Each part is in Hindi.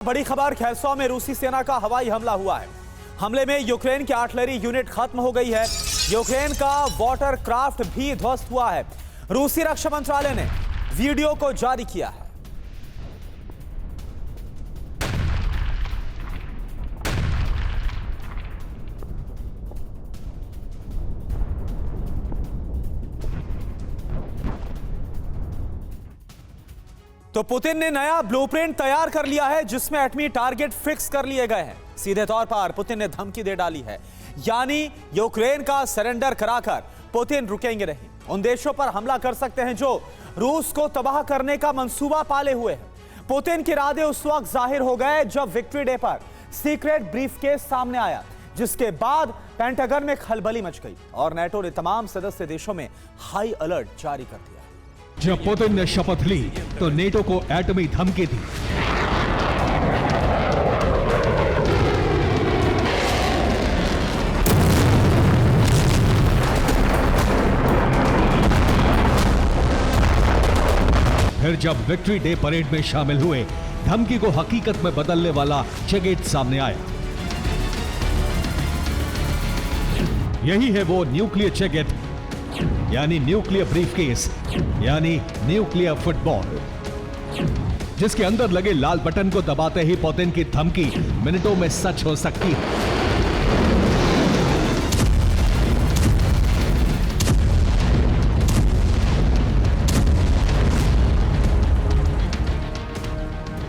बड़ी खबर, खेल्सॉ में रूसी सेना का हवाई हमला हुआ है। हमले में यूक्रेन की आर्टिलरी यूनिट खत्म हो गई है। यूक्रेन का वाटर क्राफ्ट भी ध्वस्त हुआ है। रूसी रक्षा मंत्रालय ने वीडियो को जारी किया है। तो पुतिन ने नया ब्लूप्रिंट तैयार कर लिया है, जिसमें एटमी टारगेट फिक्स कर लिए गए हैं। सीधे तौर पर पुतिन ने धमकी दे डाली है, यानी यूक्रेन का सरेंडर कराकर पुतिन रुकेंगे नहीं। उन देशों पर हमला कर सकते हैं जो रूस को तबाह करने का मंसूबा पाले हुए हैं। पुतिन के इरादे उस वक्त जाहिर हो गए जब विक्ट्री डे पर सीक्रेट ब्रीफकेस सामने आया, जिसके बाद पेंटागन में खलबली मच गई और नेटो ने तमाम सदस्य देशों में हाई अलर्ट जारी कर दिया। जब पुतिन ने शपथ ली तो नेटो को एटमी धमकी दी। फिर जब विक्ट्री डे परेड में शामिल हुए, धमकी को हकीकत में बदलने वाला चेगेट सामने आया। यही है वो न्यूक्लियर चेगेट, यानी न्यूक्लियर ब्रीफकेस, यानी न्यूक्लियर फुटबॉल, जिसके अंदर लगे लाल बटन को दबाते ही पुतिन की धमकी मिनटों में सच हो सकती है।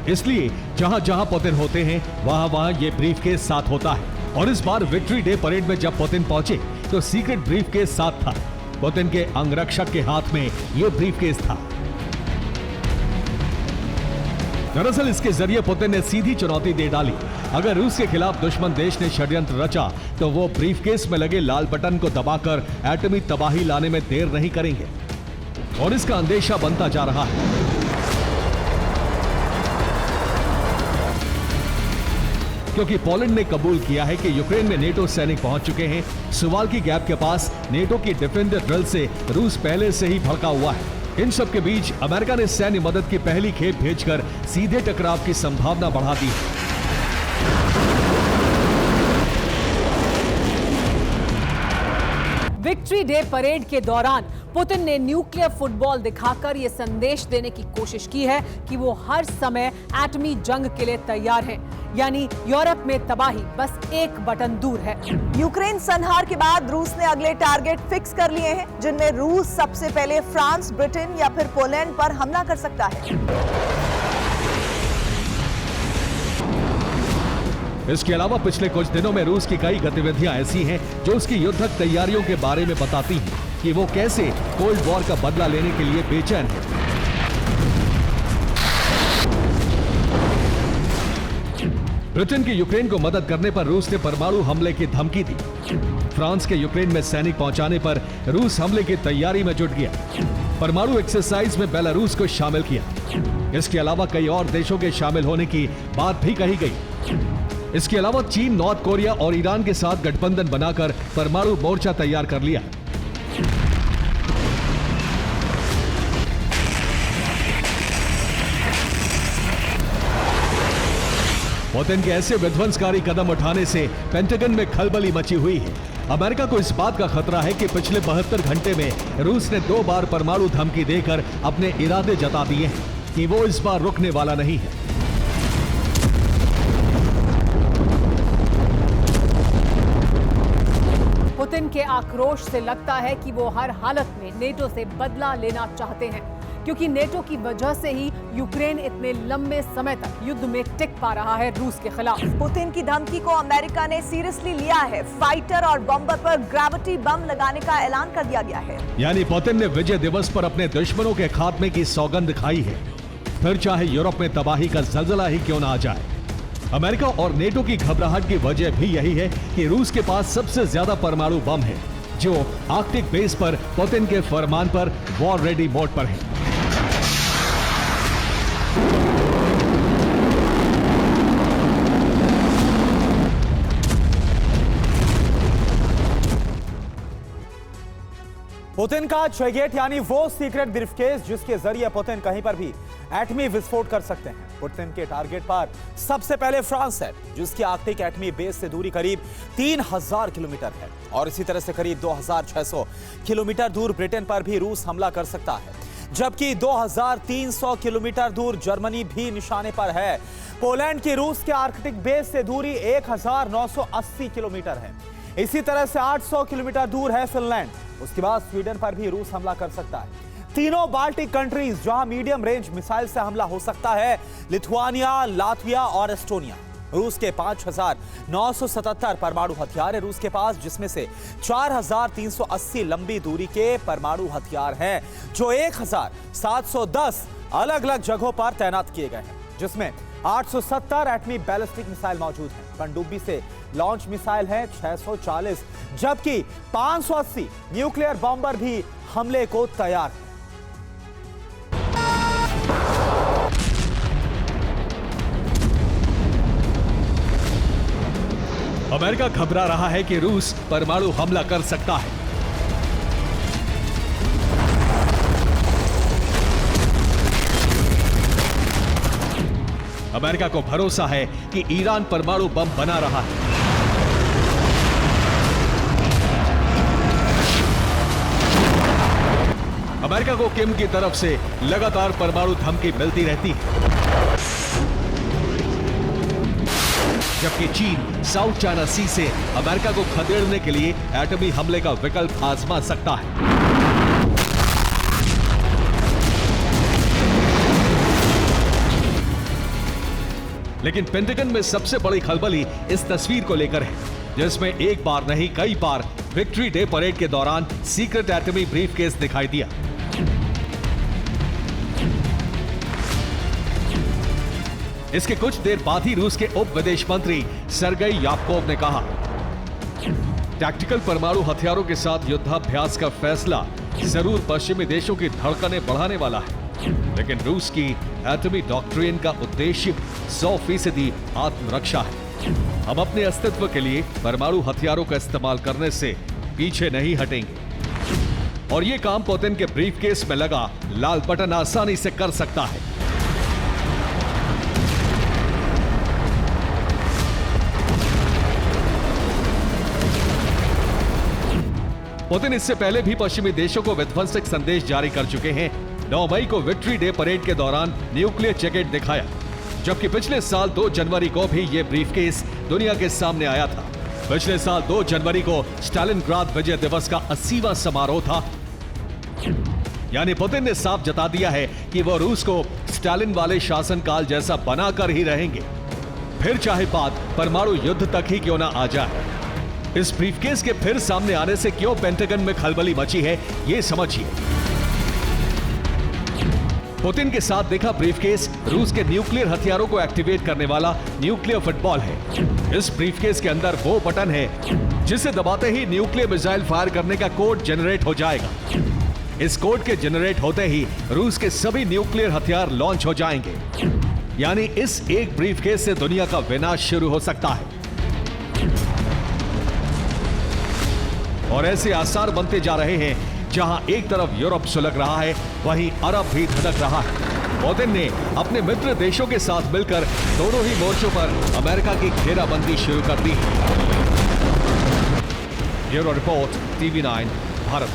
इसलिए जहां जहां पुतिन होते हैं, वहां वहां ये ब्रीफकेस साथ होता है। और इस बार विक्ट्री डे परेड में जब पुतिन पहुंचे तो सीक्रेट ब्रीफकेस साथ था। पुतिन के अंगरक्षक के हाथ में यह ब्रीफकेस था। दरअसल इसके जरिए पुतिन ने सीधी चुनौती दे डाली, अगर रूस के खिलाफ दुश्मन देश ने षड्यंत्र रचा तो वो ब्रीफकेस में लगे लाल बटन को दबाकर एटमी तबाही लाने में देर नहीं करेंगे। और इसका अंदेशा बनता जा रहा है। क्योंकि पोलैंड ने कबूल किया है कि यूक्रेन में नेटो सैनिक पहुंच चुके हैं। सुवाल्की गैप के पास नेटो की डिफेंडर ड्रिल से रूस पहले से ही भड़का हुआ है। इन सब के बीच अमेरिका ने सैन्य मदद की पहली खेप भेजकर सीधे टकराव की संभावना बढ़ा दी है। विक्ट्री डे परेड के दौरान पुतिन ने न्यूक्लियर फुटबॉल दिखाकर यह संदेश देने की कोशिश की है कि वो हर समय एटमी जंग के लिए तैयार हैं, यानी यूरोप में तबाही बस एक बटन दूर है। यूक्रेन संहार के बाद रूस ने अगले टारगेट फिक्स कर लिए हैं, जिनमें रूस सबसे पहले फ्रांस, ब्रिटेन या फिर पोलैंड पर हमला कर सकता है। इसके अलावा पिछले कुछ दिनों में रूस की कई गतिविधियां ऐसी हैं जो उसकी युद्धक तैयारियों के बारे में बताती हैं कि वो कैसे कोल्ड वॉर का बदला लेने के लिए बेचैन है। ब्रिटेन की यूक्रेन को मदद करने पर रूस ने परमाणु हमले की धमकी दी। फ्रांस के यूक्रेन में सैनिक पहुंचाने पर रूस हमले की तैयारी में जुट गया। परमाणु एक्सरसाइज में बेलारूस को शामिल किया। इसके अलावा कई और देशों के शामिल होने की बात भी कही गई। इसके अलावा चीन, नॉर्थ कोरिया और ईरान के साथ गठबंधन बनाकर परमाणु मोर्चा तैयार कर लिया। पुतिन के ऐसे विध्वंसकारी कदम उठाने से पेंटागन में खलबली मची हुई है। अमेरिका को इस बात का खतरा है कि पिछले 72 घंटे में रूस ने 2 बार परमाणु धमकी देकर अपने इरादे जता दिए हैं कि वो इस बार रुकने वाला नहीं है। पुतिन के आक्रोश से लगता है कि वो हर हालत में नेटो से बदला लेना चाहते हैं, क्योंकि नेटो की वजह से ही यूक्रेन इतने लंबे समय तक युद्ध में टिक पा रहा है रूस के खिलाफ। पुतिन की धमकी को अमेरिका ने सीरियसली लिया है। फाइटर और बम्बर पर ग्रेविटी बम लगाने का ऐलान कर दिया गया है। यानी पुतिन ने विजय दिवस पर अपने दुश्मनों के खात्मे की सौगंध खाई है, फिर चाहे यूरोप में तबाही का जलजला ही क्यों ना आ जाए। अमेरिका और नेटो की घबराहट की वजह भी यही है कि रूस के पास सबसे ज्यादा परमाणु बम है, जो आर्कटिक बेस पर पुतिन के फरमान पर वॉर रेडी मोड पर है। पुतिन का चेगेट यानी वो सीक्रेट ब्रीफकेस जिसके जरिए पुतिन कहीं पर भी एटमी विस्फोट कर सकते हैं। पुतिन के टारगेट पर सबसे पहले फ्रांस है, जिसकी आर्कटिक एटमी बेस से दूरी करीब 3000 किलोमीटर है, और इसी तरह से करीब 2600 किलोमीटर दूर ब्रिटेन पर भी रूस हमला कर सकता है, जबकि 2300 किलोमीटर दूर जर्मनी भी निशाने पर है। पोलैंड की रूस के आर्कटिक बेस से दूरी 1980 किलोमीटर है। इसी तरह से 800 किलोमीटर दूर है फिनलैंड। उसके बाद स्वीडन पर भी रूस हमला कर सकता है। तीनों बाल्टिक कंट्रीज जहां मीडियम रेंज मिसाइल से हमला हो सकता है, लिथुआनिया, लातविया और एस्टोनिया। रूस के 5977 परमाणु हथियार है रूस के पास, जिसमें से 4380 लंबी दूरी के परमाणु हथियार हैं, जो 1710 अलग अलग जगहों पर तैनात किए गए हैं, जिसमें 870 एटमी बैलिस्टिक मिसाइल मौजूद हैं। पनडुब्बी से लॉन्च मिसाइल है 640, जबकि 580 न्यूक्लियर बॉम्बर भी हमले को तैयार है। अमेरिका घबरा रहा है कि रूस परमाणु हमला कर सकता है। अमेरिका को भरोसा है कि ईरान परमाणु बम बना रहा है। अमेरिका को किम की तरफ से लगातार परमाणु धमकी मिलती रहती है, जबकि चीन साउथ चाइना सी से अमेरिका को खदेड़ने के लिए एटमी हमले का विकल्प आजमा सकता है। लेकिन पेंटागन में सबसे बड़ी खलबली इस तस्वीर को लेकर है, जिसमें एक बार नहीं कई बार विक्ट्री डे परेड के दौरान सीक्रेट एटमी ब्रीफकेस दिखाई दिया। इसके कुछ देर बाद ही रूस के उप विदेश मंत्री सर्गेई यापकोव ने कहा, टैक्टिकल परमाणु हथियारों के साथ युद्धाभ्यास का फैसला जरूर पश्चिमी देशों की धड़कनें बढ़ाने वाला है, लेकिन रूस की एटमी डॉक्ट्रिन का उद्देश्य 100% आत्मरक्षा है। हम अपने अस्तित्व के लिए परमाणु हथियारों का इस्तेमाल करने से पीछे नहीं हटेंगे, और यह काम पुतिन के ब्रीफकेस में लगा लाल बटन आसानी से कर सकता है। पुतिन इससे पहले भी पश्चिमी देशों को विध्वंसक संदेश जारी कर चुके हैं। 9 मई को विक्ट्री डे परेड के दौरान न्यूक्लियर चेकेट दिखाया, जबकि पिछले साल 2 जनवरी को भी यह ब्रीफकेस दुनिया के सामने आया था। पिछले साल 2 जनवरी को स्टालिनग्राद विजय दिवस का 80वां समारोह था। यानी पुतिन ने साफ जता दिया है कि वो रूस को स्टालिन वाले शासनकाल जैसा बनाकर ही रहेंगे, फिर चाहे बात परमाणु युद्ध तक ही क्यों ना आ जाए। इस ब्रीफकेस के फिर सामने आने से क्यों पेंटागन में खलबली मची है, ये समझिए। पुतिन के साथ देखा ब्रीफकेस रूस के न्यूक्लियर हथियारों को एक्टिवेट करने वाला न्यूक्लियर फुटबॉल है। इस ब्रीफकेस के अंदर वो बटन है जिसे दबाते ही न्यूक्लियर मिसाइल फायर करने का कोड जनरेट हो जाएगा। इस कोड के जनरेट होते ही रूस के सभी न्यूक्लियर हथियार लॉन्च हो जाएंगे, यानी इस एक ब्रीफकेस से दुनिया का विनाश शुरू हो सकता है। और ऐसे आसार बनते जा रहे हैं, जहां एक तरफ यूरोप सुलग रहा है, वहीं अरब भी धड़क रहा है। पुतिन ने अपने मित्र देशों के साथ मिलकर दोनों ही मोर्चों पर अमेरिका की घेराबंदी शुरू कर दी है। Bureau report, TV9 Bharat.